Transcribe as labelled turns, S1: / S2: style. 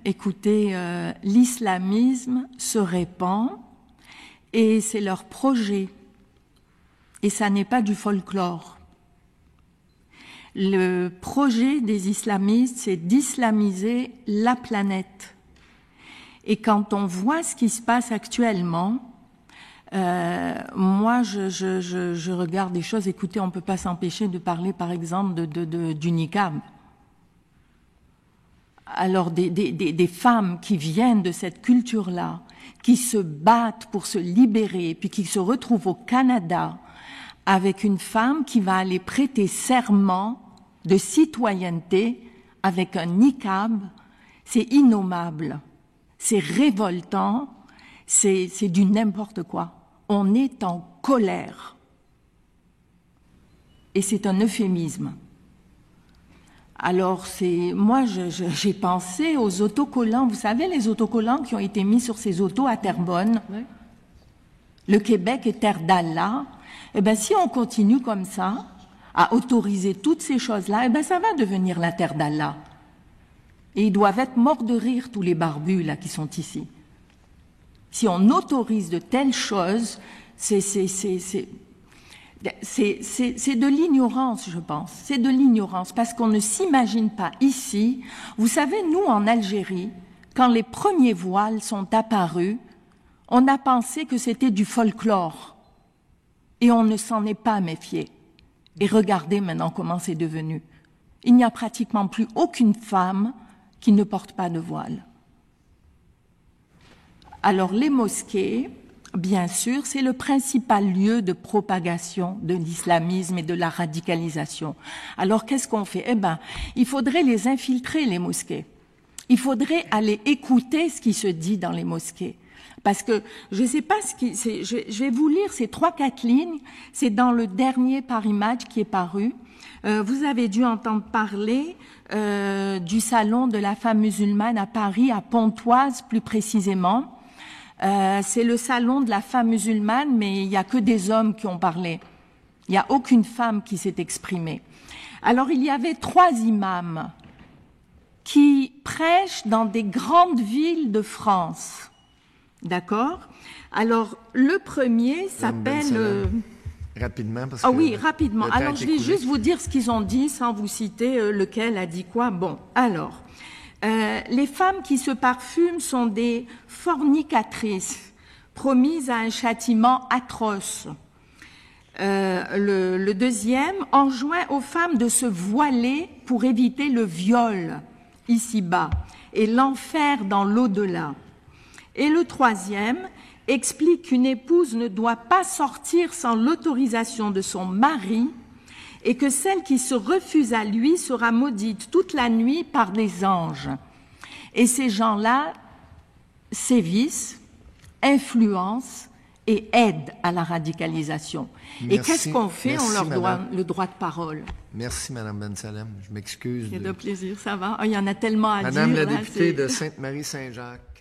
S1: écoutez, l'islamisme se répand et c'est leur projet. Et ça n'est pas du folklore. Le projet des islamistes, c'est d'islamiser la planète. Et quand on voit ce qui se passe actuellement, moi, je regarde des choses. Écoutez, on ne peut pas s'empêcher de parler, par exemple, du niqab. Alors, des femmes qui viennent de cette culture-là, qui se battent pour se libérer, puis qui se retrouvent au Canada avec une femme qui va aller prêter serment de citoyenneté avec un niqab, c'est innommable, c'est révoltant, c'est du n'importe quoi. On est en colère. Et c'est un euphémisme. Alors, moi, j'ai pensé aux autocollants. Vous savez, les autocollants qui ont été mis sur ces autos à Terrebonne. Oui. Le Québec est terre d'Allah. Eh bien, si on continue comme ça, à autoriser toutes ces choses-là, eh bien, ça va devenir la terre d'Allah. Et ils doivent être morts de rire, tous les barbus, là, qui sont ici. Si on autorise de telles choses, c'est de l'ignorance, je pense. C'est de l'ignorance, parce qu'on ne s'imagine pas ici. Vous savez, nous, en Algérie, quand les premiers voiles sont apparus, on a pensé que c'était du folklore. Et on ne s'en est pas méfié. Et regardez maintenant comment c'est devenu. Il n'y a pratiquement plus aucune femme qui ne porte pas de voile. Alors les mosquées, bien sûr, c'est le principal lieu de propagation de l'islamisme et de la radicalisation. Alors qu'est-ce qu'on fait? Eh bien, il faudrait les infiltrer, les mosquées. Il faudrait aller écouter ce qui se dit dans les mosquées. Parce que je ne sais pas ce qui... Je vais vous lire ces 3-4 lignes. C'est dans le dernier Paris Match qui est paru. Vous avez dû entendre parler du salon de la femme musulmane à Paris, à Pontoise plus précisément. C'est le salon de la femme musulmane, mais il n'y a que des hommes qui ont parlé. Il n'y a aucune femme qui s'est exprimée. Alors il y avait 3 imams qui prêchent dans des grandes villes de France. D'accord? Alors, le premier s'appelle...
S2: Rapidement, parce que...
S1: Ah oui, rapidement. Alors, je vais juste vous dire ce qu'ils ont dit, sans vous citer lequel a dit quoi. Bon, alors, les femmes qui se parfument sont des fornicatrices, promises à un châtiment atroce. Le deuxième enjoint aux femmes de se voiler pour éviter le viol, ici-bas, et l'enfer dans l'au-delà. Et le troisième explique qu'une épouse ne doit pas sortir sans l'autorisation de son mari et que celle qui se refuse à lui sera maudite toute la nuit par des anges. Et ces gens-là sévissent, influencent et aident à la radicalisation.
S2: Merci.
S1: Et qu'est-ce qu'on fait?
S2: Merci,
S1: on leur doit
S2: madame.
S1: le droit de parole.
S2: Merci, Madame Bensalem. Je m'excuse.
S1: Il y a de plaisir, ça va. Il y en a tellement à
S2: Madame
S1: dire.
S2: la
S1: là,
S2: députée de Sainte-Marie-Saint-Jacques.